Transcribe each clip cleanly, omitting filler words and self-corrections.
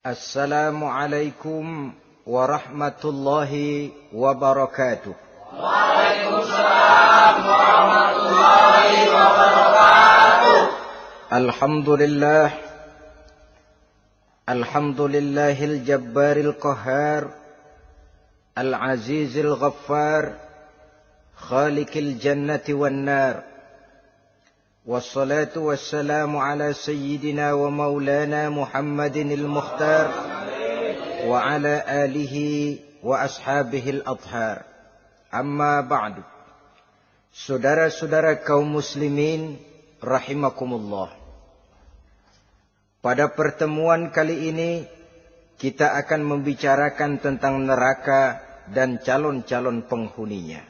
Assalamualaikum warahmatullahi wabarakatuh. Waalaikumsalam warahmatullahi wabarakatuh. Alhamdulillah. Alhamdulillahil jabbaril qahhar, al-azizil ghaffar, khaliqil jannati wan nar. Wassalatu wassalamu ala sayyidina wa maulana Muhammadinil Mukhtar wa ala alihi wa ashabihil adhar. Amma ba'du. Saudara-saudara kaum muslimin rahimakumullah. Pada pertemuan kali ini kita akan membicarakan tentang neraka dan calon-calon penghuninya.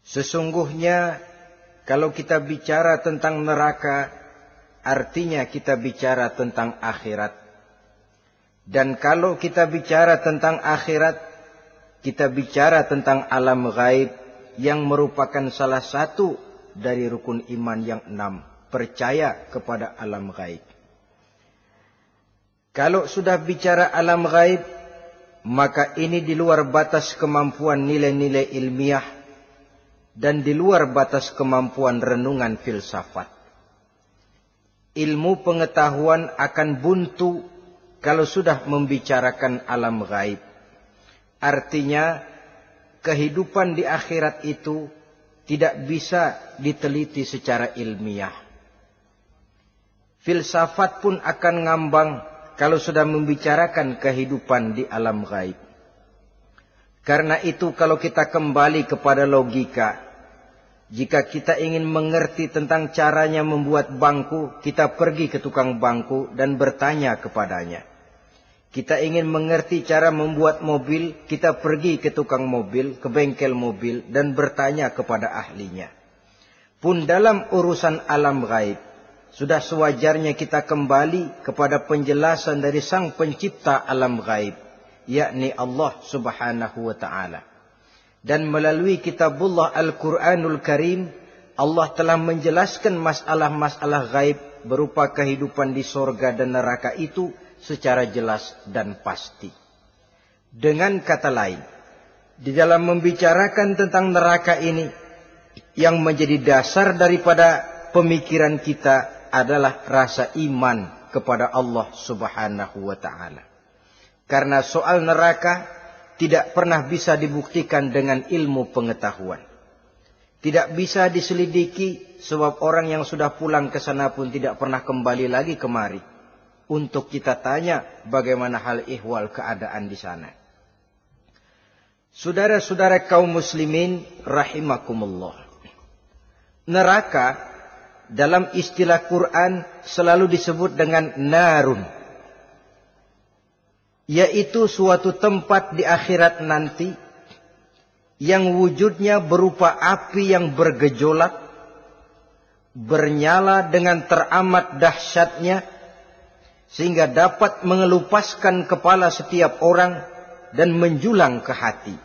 Sesungguhnya kalau kita bicara tentang neraka, artinya kita bicara tentang akhirat. Dan kalau kita bicara tentang akhirat, kita bicara tentang alam gaib yang merupakan salah satu dari rukun iman yang 6, percaya kepada alam gaib. Kalau sudah bicara alam gaib, maka ini di luar batas kemampuan nilai-nilai ilmiah dan di luar batas kemampuan renungan filsafat. Ilmu pengetahuan akan buntu kalau sudah membicarakan alam gaib. Artinya, kehidupan di akhirat itu tidak bisa diteliti secara ilmiah. Filsafat pun akan ngambang kalau sudah membicarakan kehidupan di alam gaib. Karena itu kalau kita kembali kepada logika, jika kita ingin mengerti tentang caranya membuat bangku, kita pergi ke tukang bangku dan bertanya kepadanya. Kita ingin mengerti cara membuat mobil, kita pergi ke tukang mobil, ke bengkel mobil dan bertanya kepada ahlinya. Pun dalam urusan alam gaib, sudah sewajarnya kita kembali kepada penjelasan dari sang pencipta alam gaib, yakni Allah Subhanahu wa ta'ala. Dan melalui kitabullah Al-Quranul Karim, Allah telah menjelaskan masalah-masalah gaib berupa kehidupan di sorga dan neraka itu secara jelas dan pasti. Dengan kata lain, di dalam membicarakan tentang neraka ini, yang menjadi dasar daripada pemikiran kita adalah rasa iman kepada Allah Subhanahu wa ta'ala. Karena soal neraka tidak pernah bisa dibuktikan dengan ilmu pengetahuan. Tidak bisa diselidiki sebab orang yang sudah pulang ke sana pun tidak pernah kembali lagi kemari untuk kita tanya bagaimana hal ihwal keadaan di sana. Saudara-saudara kaum muslimin rahimakumullah. Neraka dalam istilah Quran selalu disebut dengan narun, yaitu suatu tempat di akhirat nanti yang wujudnya berupa api yang bergejolak, bernyala dengan teramat dahsyatnya, sehingga dapat mengelupaskan kepala setiap orang dan menjulang ke hati.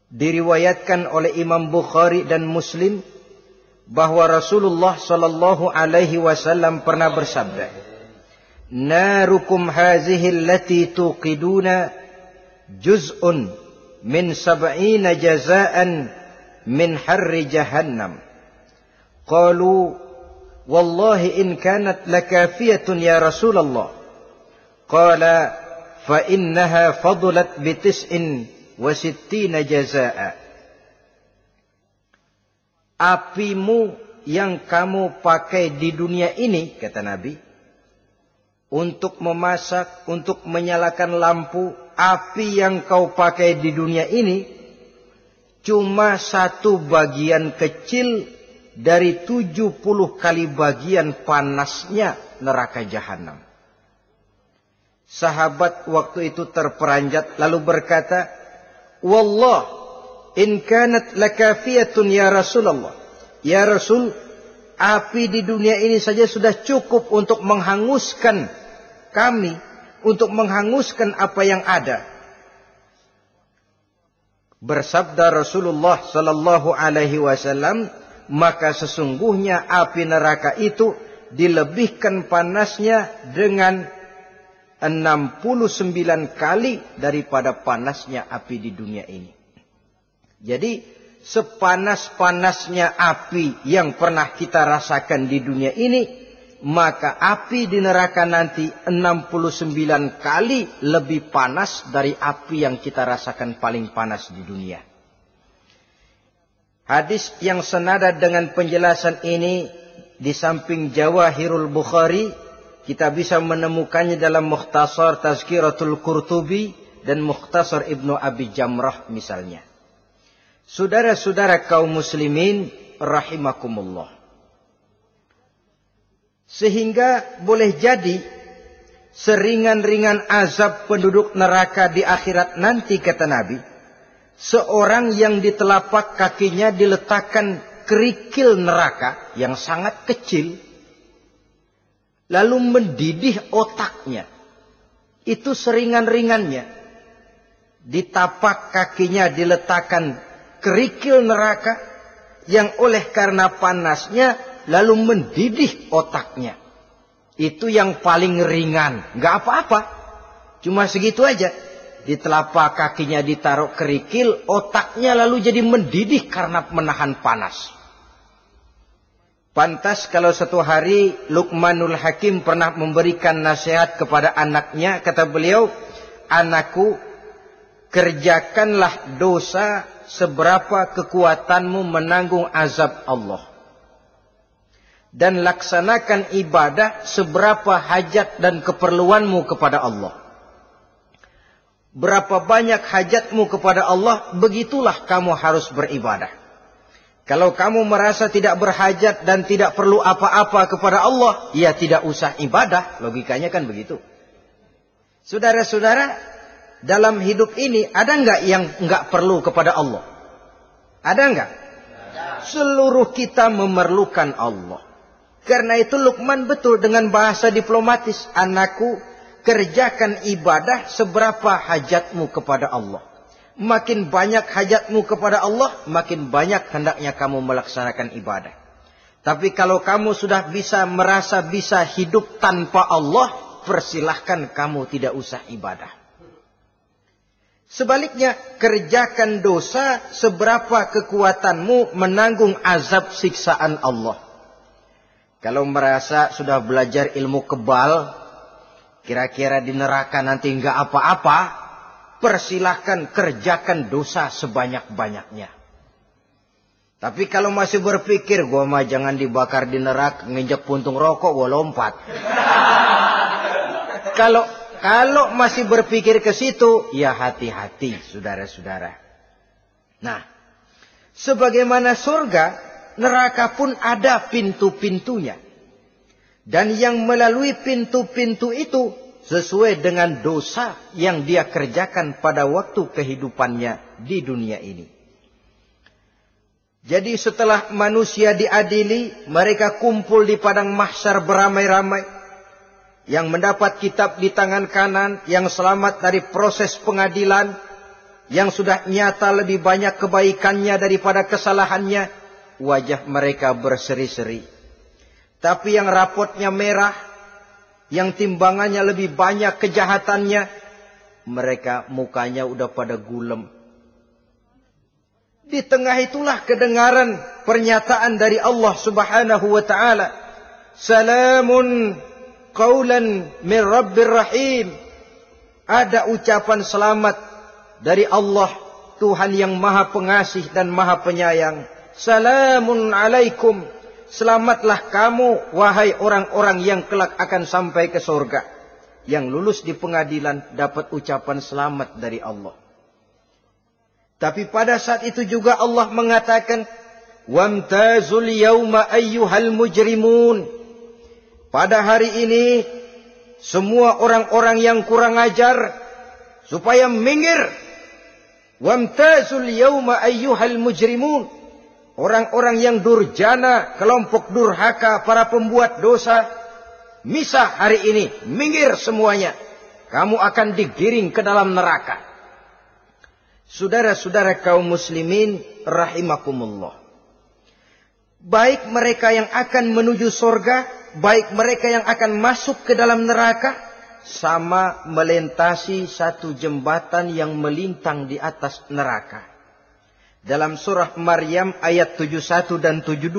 Diriwayatkan oleh Imam Bukhari dan Muslim bahwa Rasulullah sallallahu alaihi wasallam pernah bersabda, Narukum hazihi allati tuqiduna juz'un min sab'ina jazaan min harri jahannam. Qalu wallahi in kanat lakafiyatun ya Rasulullah. Qala fa innaha fadlat bi tis'in wa sittina jazaa. Apimu yang kamu pakai di dunia ini, kata Nabi, untuk memasak, untuk menyalakan lampu, api yang kau pakai di dunia ini cuma satu bagian kecil dari 70 kali bagian panasnya neraka jahanam. Sahabat waktu itu terperanjat lalu berkata, Wallah, in kanat lakafiyatun ya Rasulullah. Ya Rasul, api di dunia ini saja sudah cukup untuk menghanguskan kami, untuk menghanguskan apa yang ada. Bersabda Rasulullah sallallahu alaihi wasallam, maka sesungguhnya api neraka itu dilebihkan panasnya dengan 69 kali daripada panasnya api di dunia ini. Jadi sepanas-panasnya api yang pernah kita rasakan di dunia ini, maka api di neraka nanti 69 kali lebih panas dari api yang kita rasakan paling panas di dunia. Hadis yang senada dengan penjelasan ini di samping Jawahirul Bukhari, kita bisa menemukannya dalam Mukhtasar Tazkiratul Qurtubi dan Mukhtasar Ibnu Abi Jamrah misalnya. Saudara-saudara kaum muslimin rahimakumullah. Sehingga boleh jadi seringan-ringan azab penduduk neraka di akhirat nanti, kata Nabi, seorang yang di telapak kakinya diletakkan kerikil neraka yang sangat kecil, lalu mendidih otaknya. Itu seringan-ringannya. Di tapak kakinya diletakkan kerikil neraka yang oleh karena panasnya lalu mendidih otaknya. Itu yang paling ringan. Nggak apa-apa. Cuma segitu aja. Di telapak kakinya ditaruh kerikil, otaknya lalu jadi mendidih karena menahan panas. Pantas kalau satu hari Luqmanul Hakim pernah memberikan nasihat kepada anaknya. Kata beliau, anakku, kerjakanlah dosa seberapa kekuatanmu menanggung azab Allah. Dan laksanakan ibadah seberapa hajat dan keperluanmu kepada Allah. Berapa banyak hajatmu kepada Allah, begitulah kamu harus beribadah. Kalau kamu merasa tidak berhajat dan tidak perlu apa-apa kepada Allah, ya tidak usah ibadah. Logikanya kan begitu. Saudara-saudara, dalam hidup ini ada enggak yang enggak perlu kepada Allah? Ada enggak? Seluruh kita memerlukan Allah. Karena itu Luqman betul dengan bahasa diplomatis. Anakku, kerjakan ibadah seberapa hajatmu kepada Allah. Makin banyak hajatmu kepada Allah, makin banyak hendaknya kamu melaksanakan ibadah. Tapi kalau kamu sudah merasa bisa hidup tanpa Allah, persilahkan kamu tidak usah ibadah. Sebaliknya, kerjakan dosa seberapa kekuatanmu menanggung azab siksaan Allah. Kalau merasa sudah belajar ilmu kebal, kira-kira di neraka nanti enggak apa-apa, persilahkan kerjakan dosa sebanyak-banyaknya. Tapi kalau masih berpikir, gua mah jangan dibakar di neraka, nginjek puntung rokok, gua lompat. Kalau masih berpikir ke situ, ya hati-hati, saudara-saudara. Nah, sebagaimana surga, neraka pun ada pintu-pintunya. Dan yang melalui pintu-pintu itu sesuai dengan dosa yang dia kerjakan pada waktu kehidupannya di dunia ini. Jadi setelah manusia diadili, mereka kumpul di padang mahsyar beramai-ramai. Yang mendapat kitab di tangan kanan, yang selamat dari proses pengadilan, yang sudah nyata lebih banyak kebaikannya daripada kesalahannya, wajah mereka berseri-seri. Tapi yang rapotnya merah, yang timbangannya lebih banyak kejahatannya, mereka mukanya udah pada gulem. Di tengah itulah kedengaran pernyataan dari Allah Subhanahu wa ta'ala. Salamun qawlan min Rabbir Rahim. Ada ucapan selamat dari Allah, Tuhan yang maha pengasih dan maha penyayang. Salamun alaikum. Selamatlah kamu, wahai orang-orang yang kelak akan sampai ke surga. Yang lulus di pengadilan dapat ucapan selamat dari Allah. Tapi pada saat itu juga Allah mengatakan, wamtazul yawma ayyuhal mujrimun. Pada hari ini, semua orang-orang yang kurang ajar, supaya minggir. Wamtazul yawma ayyuhal mujrimun. Orang-orang yang durjana, kelompok durhaka, para pembuat dosa, misah hari ini, minggir semuanya. Kamu akan digiring ke dalam neraka. Saudara-saudara kaum muslimin rahimakumullah. Baik mereka yang akan menuju surga baik mereka yang akan masuk ke dalam neraka, sama melintasi satu jembatan yang melintang di atas neraka. Dalam surah Maryam ayat 71 dan 72,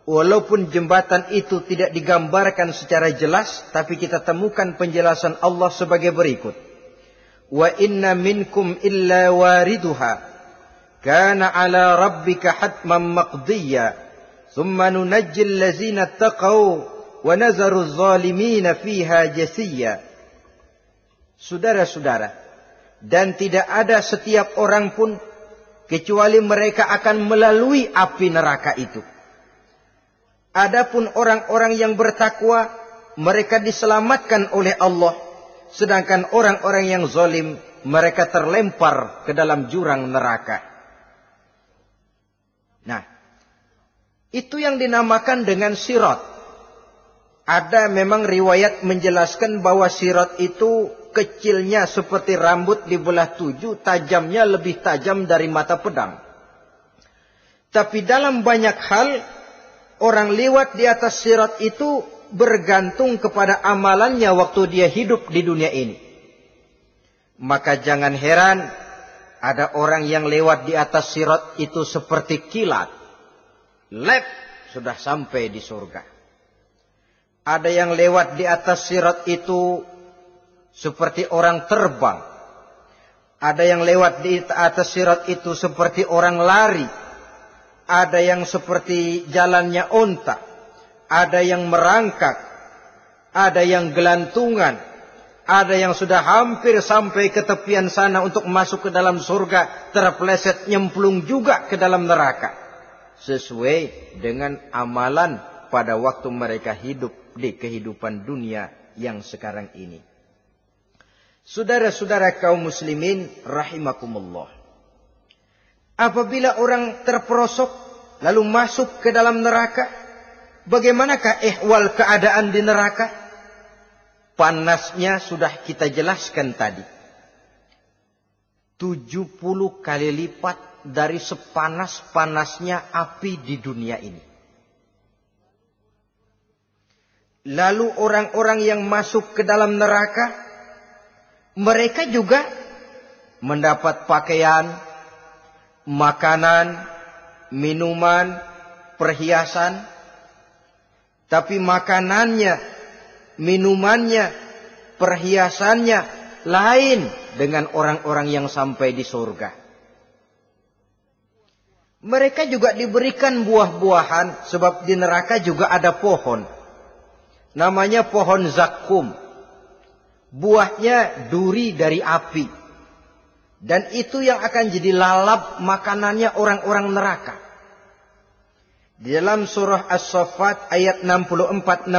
walaupun jembatan itu tidak digambarkan secara jelas, tapi kita temukan penjelasan Allah sebagai berikut. Wa inna minkum illa wariduha, kana ala rabbika hatman maqdiyya, thumma nunajjil lazina taqaw wa nazaru zalimina fiha jasiyya. Saudara-saudara, dan tidak ada setiap orang pun kecuali mereka akan melalui api neraka itu. Adapun orang-orang yang bertakwa, mereka diselamatkan oleh Allah, sedangkan orang-orang yang zalim, mereka terlempar ke dalam jurang neraka. Nah, itu yang dinamakan dengan sirat. Ada memang riwayat menjelaskan bahwa sirat itu kecilnya seperti rambut dibelah 7, tajamnya lebih tajam dari mata pedang. Tapi dalam banyak hal, orang lewat di atas sirat itu bergantung kepada amalannya waktu dia hidup di dunia ini. Maka jangan heran ada orang yang lewat di atas sirat itu seperti kilat. Lep, sudah sampai di surga. Ada yang lewat di atas sirat itu seperti orang terbang. Ada yang lewat di atas sirat itu seperti orang lari. Ada yang seperti jalannya onta. Ada yang merangkak. Ada yang gelantungan. Ada yang sudah hampir sampai ke tepian sana untuk masuk ke dalam surga, terpeleset nyemplung juga ke dalam neraka. Sesuai dengan amalan pada waktu mereka hidup di kehidupan dunia yang sekarang ini. Saudara-saudara kaum muslimin rahimakumullah. Apabila orang terperosok lalu masuk ke dalam neraka, bagaimanakah ihwal keadaan di neraka? Panasnya sudah kita jelaskan tadi. 70 kali lipat dari sepanas-panasnya api di dunia ini. Lalu orang-orang yang masuk ke dalam neraka, mereka juga mendapat pakaian, makanan, minuman, perhiasan. Tapi makanannya, minumannya, perhiasannya lain dengan orang-orang yang sampai di surga. Mereka juga diberikan buah-buahan, sebab di neraka juga ada pohon. Namanya pohon zakum. Buahnya duri dari api. Dan itu yang akan jadi lalap makanannya orang-orang neraka. Di dalam surah As-Saffat ayat 64-65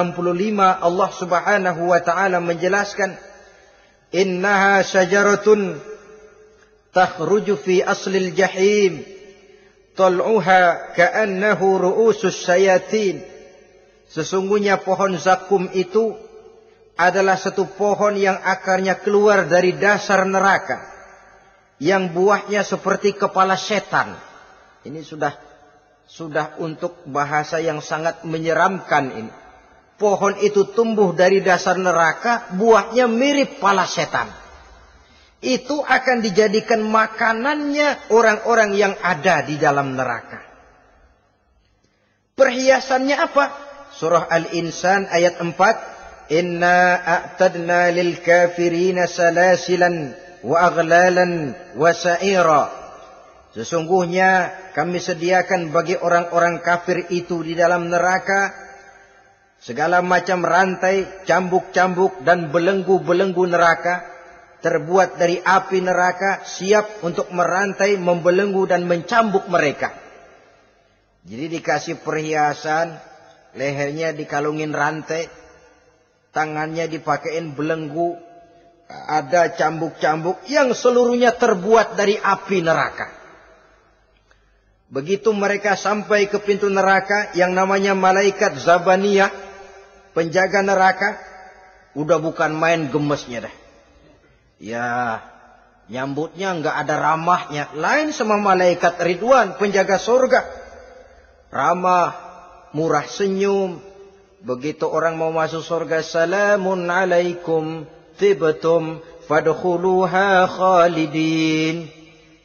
Allah subhanahu wa ta'ala menjelaskan, Innaha syajaratun takhruju fi aslil jahim, tal'uha ka'annahu ru'usus syayatin. Sesungguhnya pohon zakum itu adalah satu pohon yang akarnya keluar dari dasar neraka, yang buahnya seperti kepala setan. Ini sudah untuk bahasa yang sangat menyeramkan ini. Pohon itu tumbuh dari dasar neraka, buahnya mirip kepala setan. Itu akan dijadikan makanannya orang-orang yang ada di dalam neraka. Perhiasannya apa? Surah Al-Insan ayat 4. Inna a'tadna lil kafirina salasilan wa aghlalan wa sa'ira. Sesungguhnya kami sediakan bagi orang-orang kafir itu di dalam neraka segala macam rantai, cambuk-cambuk dan belenggu-belenggu neraka, terbuat dari api neraka, siap untuk merantai, membelenggu dan mencambuk mereka. Jadi dikasih perhiasan, lehernya dikalungin rantai, tangannya dipakein belenggu, ada cambuk-cambuk yang seluruhnya terbuat dari api neraka. Begitu mereka sampai ke pintu neraka yang namanya malaikat Zabaniyah, penjaga neraka, udah bukan main gemesnya dah. Ya, nyambutnya nggak ada ramahnya. Lain sama malaikat Ridwan, penjaga surga. Ramah, murah senyum, Begitu orang mau masuk surga, salamun alaikum tibtum fadkhuluha khalidin.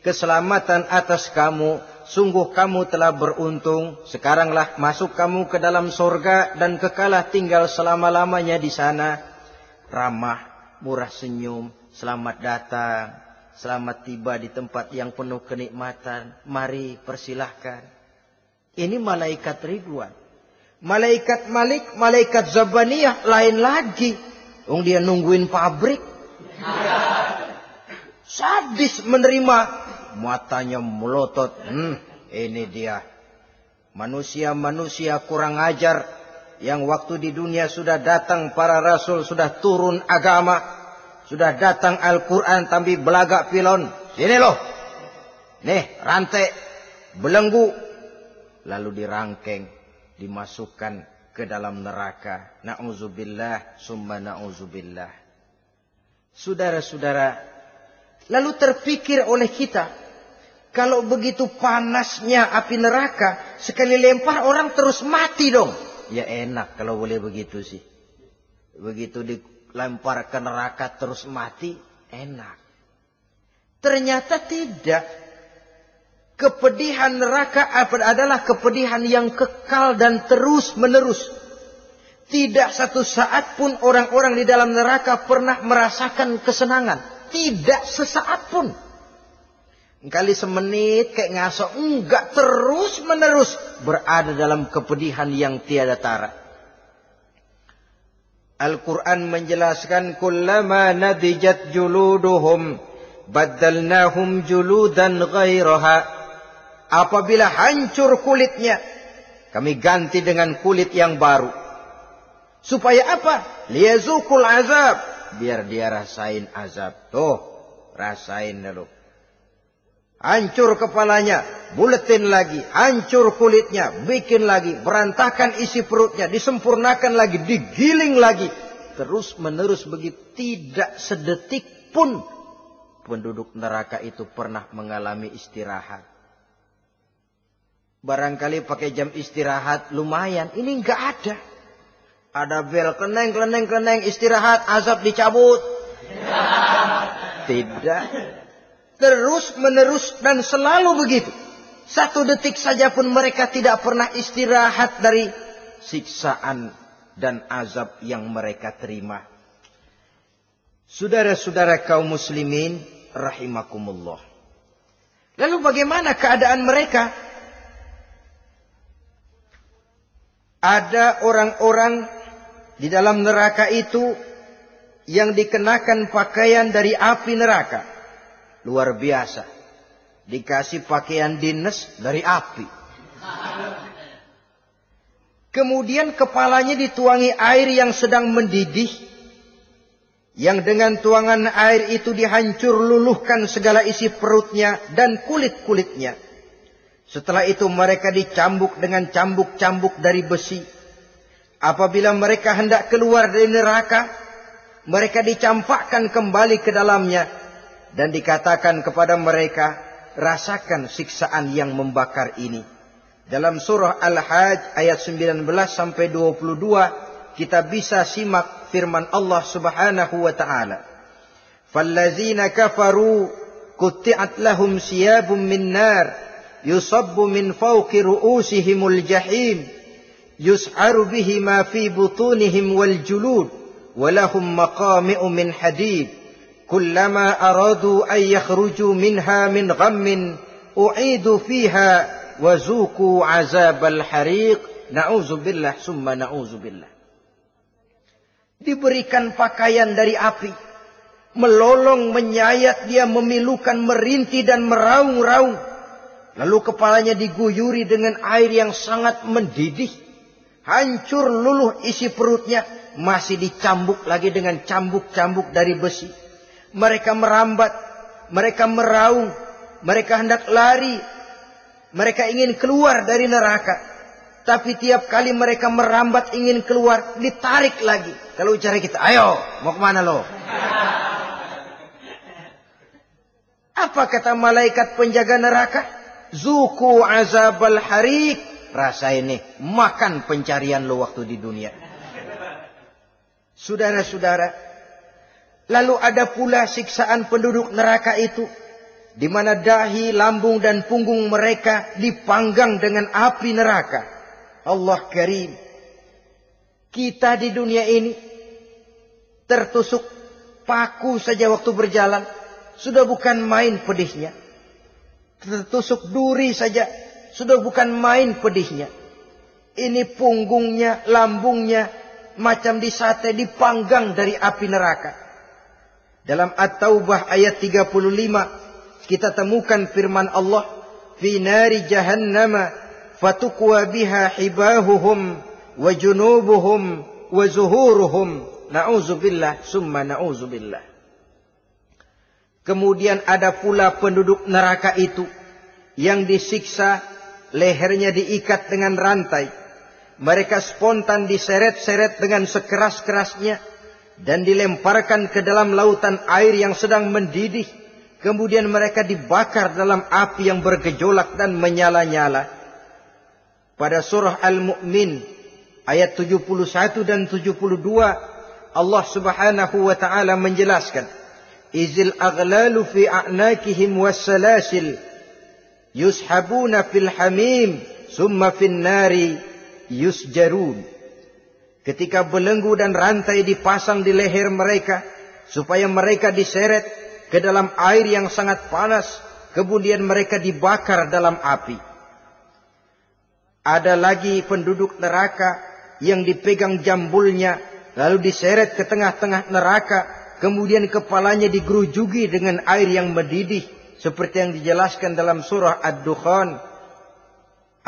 Keselamatan atas kamu, sungguh kamu telah beruntung. Sekaranglah masuk kamu ke dalam surga dan kekalah tinggal selama-lamanya di sana. Ramah, murah senyum, selamat datang, selamat tiba di tempat yang penuh kenikmatan. Mari persilahkan. Ini malaikat Ridwan. Malaikat Malik, malaikat Zabaniyah lain lagi. Dia nungguin pabrik. Sadis menerima, matanya melotot. Ini dia. Manusia-manusia kurang ajar. Yang waktu di dunia sudah datang para rasul, sudah turun agama. Sudah datang Al-Quran, tapi belagak pilon. Sini loh. Nih, rantai, belenggu. Lalu dirangkeng, dimasukkan ke dalam neraka. Na'udzubillah, summa na'udzubillah. Saudara-saudara, lalu terpikir oleh kita, kalau begitu panasnya api neraka, sekali lempar orang terus mati dong. Ya enak kalau boleh begitu sih. Begitu dilempar ke neraka terus mati, enak. Ternyata tidak. Kepedihan neraka adalah kepedihan yang kekal dan terus menerus. Tidak satu saat pun orang-orang di dalam neraka pernah merasakan kesenangan. Tidak sesaat pun. Kali semenit kayak ngasok. Enggak, terus menerus berada dalam kepedihan yang tiada tara. Al-Quran menjelaskan, kullama nadijat juluduhum baddalnahum juludan ghairaha. Apabila hancur kulitnya, kami ganti dengan kulit yang baru. Supaya apa? Liyazukul azab. Biar dia rasain azab. Tuh, rasain dulu. Hancur kepalanya, buletin lagi. Hancur kulitnya, bikin lagi. Berantakan isi perutnya, disempurnakan lagi, digiling lagi. Terus menerus begitu. Tidak sedetik pun penduduk neraka itu pernah mengalami istirahat. Barangkali pakai jam istirahat lumayan. Ini enggak ada. Ada bel, kleneng, istirahat, azab dicabut. Tidak. Terus menerus dan selalu begitu. Satu detik saja pun mereka tidak pernah istirahat dari siksaan dan azab yang mereka terima. Saudara-saudara kaum muslimin rahimakumullah. Lalu bagaimana keadaan mereka? Ada orang-orang di dalam neraka itu yang dikenakan pakaian dari api neraka. Luar biasa. Dikasih pakaian dinas dari api. Kemudian kepalanya dituangi air yang sedang mendidih. Yang dengan tuangan air itu dihancur luluhkan segala isi perutnya dan kulit-kulitnya. Setelah itu mereka dicambuk dengan cambuk-cambuk dari besi. Apabila mereka hendak keluar dari neraka, mereka dicampakkan kembali ke dalamnya. Dan dikatakan kepada mereka, rasakan siksaan yang membakar ini. Dalam surah Al-Hajj ayat 19 sampai 22, kita bisa simak firman Allah Subhanahu wa taala. Fallazina kafaru qutti'at lahum siyabun min nar yusabbu min fawqi ru'usihimul jahim yus'aru bihi ma fi butunihim wal julud walahum maqami'u min hadid kullama aradu an yakhruju minha min ghammin u'idu fiha wa zuqu azabal hariq. Na'udzubillah summa na'udzubillah. Diberikan pakaian dari api, melolong, menyayat dia, memilukan, merintih dan meraung-raung. Lalu kepalanya diguyuri dengan air yang sangat mendidih. Hancur luluh isi perutnya. Masih dicambuk lagi dengan cambuk-cambuk dari besi. Mereka merambat. Mereka meraung. Mereka hendak lari. Mereka ingin keluar dari neraka. Tapi tiap kali mereka merambat ingin keluar, ditarik lagi. Kalau ucara kita, ayo, mau kemana lo? Apa kata malaikat penjaga neraka? Zuku azabal harik. Rasa ini, makan pencarian lo waktu di dunia. Saudara-saudara, lalu ada pula siksaan penduduk neraka itu, di mana dahi, lambung dan punggung mereka dipanggang dengan api neraka. Allah Karim. Kita di dunia ini tertusuk paku saja waktu berjalan, sudah bukan main pedihnya. Tertusuk duri saja, sudah bukan main pedihnya. Ini punggungnya, lambungnya, macam disate, dipanggang dari api neraka. Dalam At-Taubah ayat 35, kita temukan firman Allah, fi nari jahannama fatukwa biha hibahuhum wa junubuhum wa zuhuruhum, na'udzubillah summa na'udzubillah. Kemudian ada pula penduduk neraka itu yang disiksa, lehernya diikat dengan rantai, mereka spontan diseret-seret dengan sekeras-kerasnya dan dilemparkan ke dalam lautan air yang sedang mendidih. Kemudian mereka dibakar dalam api yang bergejolak dan menyala-nyala. Pada surah Al-Mu'min ayat 71 dan 72, Allah Subhanahu wa taala menjelaskan, izil aghlalu fi a'nakihim wassalasil yushabuna fil hamim summa fin nari yusjarun. Ketika belenggu dan rantai dipasang di leher mereka supaya mereka diseret ke dalam air yang sangat panas, kemudian mereka dibakar dalam api. Ada lagi penduduk neraka yang dipegang jambulnya, lalu diseret ke tengah-tengah neraka, kemudian kepalanya digerujugi dengan air yang mendidih, seperti yang dijelaskan dalam surah Ad-Dukhan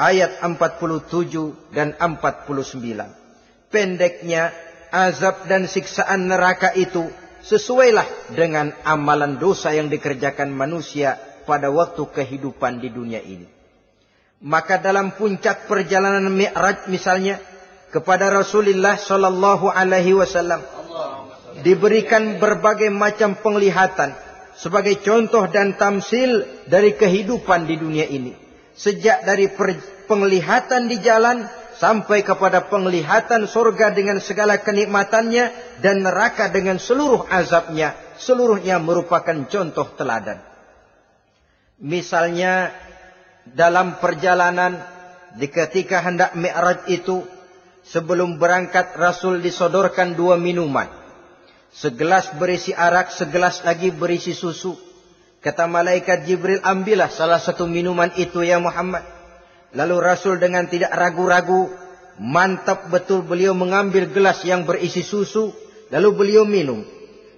ayat 47 dan 49. Pendeknya, azab dan siksaan neraka itu sesuailah dengan amalan dosa yang dikerjakan manusia pada waktu kehidupan di dunia ini. Maka dalam puncak perjalanan Mi'raj misalnya, kepada Rasulullah sallallahu alaihi wasallam diberikan berbagai macam penglihatan sebagai contoh dan tamsil dari kehidupan di dunia ini. Sejak dari penglihatan di jalan sampai kepada penglihatan surga dengan segala kenikmatannya dan neraka dengan seluruh azabnya, seluruhnya merupakan contoh teladan. Misalnya dalam perjalanan ketika hendak Mi'raj itu, sebelum berangkat Rasul disodorkan 2 minuman. Segelas berisi arak, segelas lagi berisi susu. Kata malaikat Jibril, ambillah salah satu minuman itu ya Muhammad. Lalu Rasul dengan tidak ragu-ragu, mantap betul beliau mengambil gelas yang berisi susu, lalu beliau minum.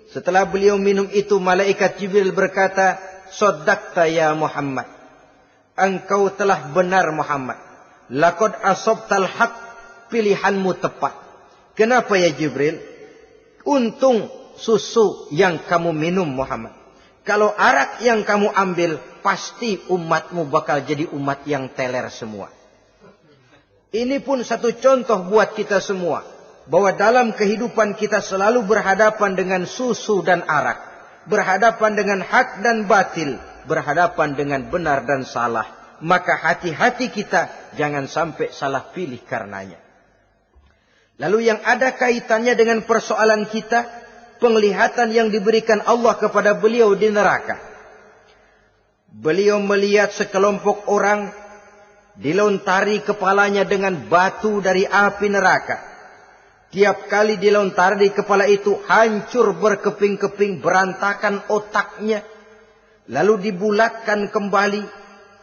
Setelah beliau minum itu, malaikat Jibril berkata, "Shaddaqta ya Muhammad." Engkau telah benar Muhammad. Laqad asabtal haq, pilihanmu tepat. Kenapa ya Jibril? Untung susu yang kamu minum Muhammad. Kalau arak yang kamu ambil, pasti umatmu bakal jadi umat yang teler semua. Ini pun satu contoh buat kita semua, bahwa dalam kehidupan kita selalu berhadapan dengan susu dan arak, berhadapan dengan hak dan batil, berhadapan dengan benar dan salah. Maka hati-hati kita jangan sampai salah pilih karenanya. Lalu yang ada kaitannya dengan persoalan kita, penglihatan yang diberikan Allah kepada beliau di neraka. Beliau melihat sekelompok orang dilontari kepalanya dengan batu dari api neraka. Tiap kali dilontari kepala itu hancur berkeping-keping, berantakan otaknya. Lalu dibulatkan kembali.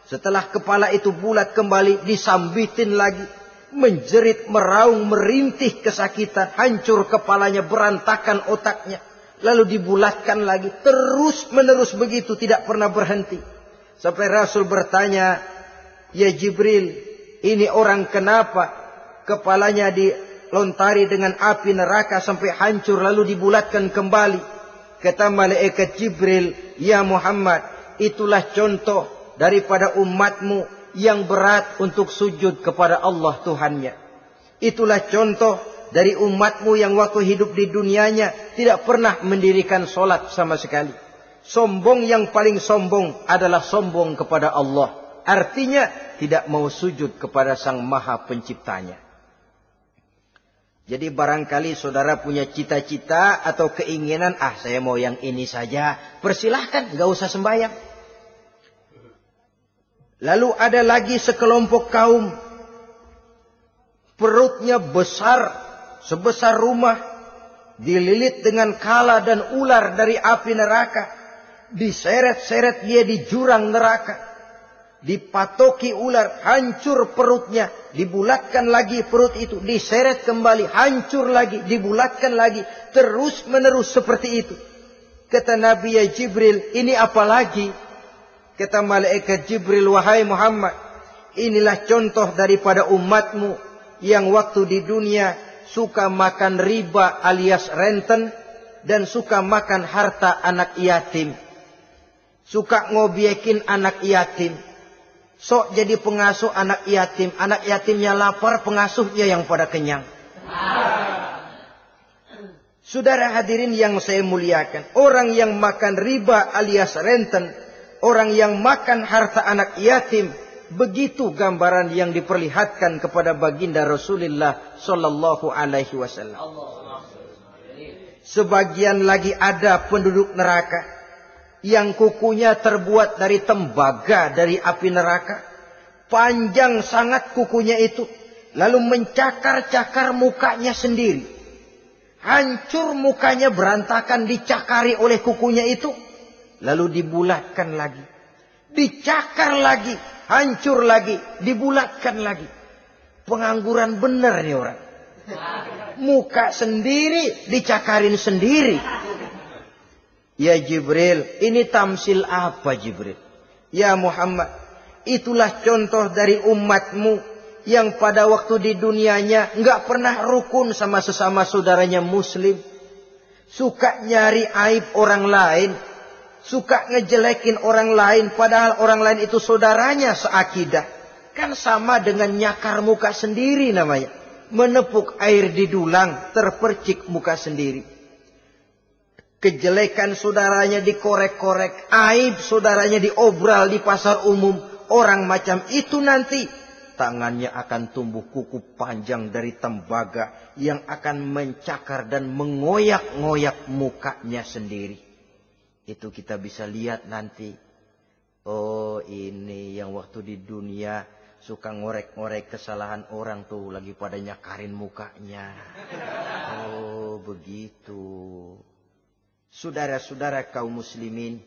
Setelah kepala itu bulat kembali, disambitin lagi. Menjerit, meraung, merintih kesakitan. Hancur kepalanya, berantakan otaknya. Lalu dibulatkan lagi. Terus menerus begitu, tidak pernah berhenti. Sampai Rasul bertanya, "Ya Jibril, ini orang kenapa kepalanya dilontari dengan api neraka sampai hancur lalu dibulatkan kembali?" Kata malaikat Jibril, "Ya Muhammad, itulah contoh daripada umatmu yang berat untuk sujud kepada Allah Tuhannya. Itulah contoh dari umatmu yang waktu hidup di dunianya tidak pernah mendirikan solat sama sekali. Sombong yang paling sombong adalah sombong kepada Allah. Artinya tidak mau sujud kepada Sang Maha Penciptanya." Jadi barangkali saudara punya cita-cita atau keinginan, saya mau yang ini saja. Persilahkan, gak usah sembahyang. Lalu ada lagi sekelompok kaum. Perutnya besar, sebesar rumah. Dililit dengan kala dan ular dari api neraka. Diseret-seret dia di jurang neraka. Dipatoki ular, hancur perutnya. Dibulatkan lagi perut itu. Diseret kembali, hancur lagi. Dibulatkan lagi. Terus menerus seperti itu. Kata Nabi ya Jibril, ini apa lagi? Kata malaikat Jibril, wahai Muhammad, inilah contoh daripada umatmu yang waktu di dunia suka makan riba alias renten dan suka makan harta anak yatim. Suka ngobyekin anak yatim. Sok jadi pengasuh anak yatimnya lapar, pengasuhnya yang pada kenyang. Saudara hadirin yang saya muliakan, orang yang makan riba alias renten, orang yang makan harta anak yatim, begitu gambaran yang diperlihatkan kepada baginda Rasulullah sallallahu alaihi wasallam. Sebagian lagi ada penduduk neraka yang kukunya terbuat dari tembaga dari api neraka. Panjang sangat kukunya itu. Lalu mencakar-cakar mukanya sendiri. Hancur mukanya berantakan dicakari oleh kukunya itu. Lalu dibulatkan lagi. Dicakar lagi. Hancur lagi. Dibulatkan lagi. Pengangguran benar nih orang. Muka sendiri dicakarin sendiri. Ya Jibril, ini tamsil apa Jibril? Ya Muhammad, itulah contoh dari umatmu yang pada waktu di dunianya enggak pernah rukun sama sesama saudaranya muslim. Suka nyari aib orang lain. Suka ngejelekin orang lain padahal orang lain itu saudaranya seakidah. Kan sama dengan nyakar muka sendiri namanya. Menepuk air di dulang, terpercik muka sendiri. Kejelekan saudaranya dikorek-korek. Aib saudaranya diobral di pasar umum. Orang macam itu nanti tangannya akan tumbuh kuku panjang dari tembaga yang akan mencakar dan mengoyak-ngoyak mukanya sendiri. Itu kita bisa lihat nanti. Oh, ini yang waktu di dunia suka ngorek-ngorek kesalahan orang tuh lagi pada nyakarin mukanya. Oh, begitu. Saudara-saudara kaum muslimin,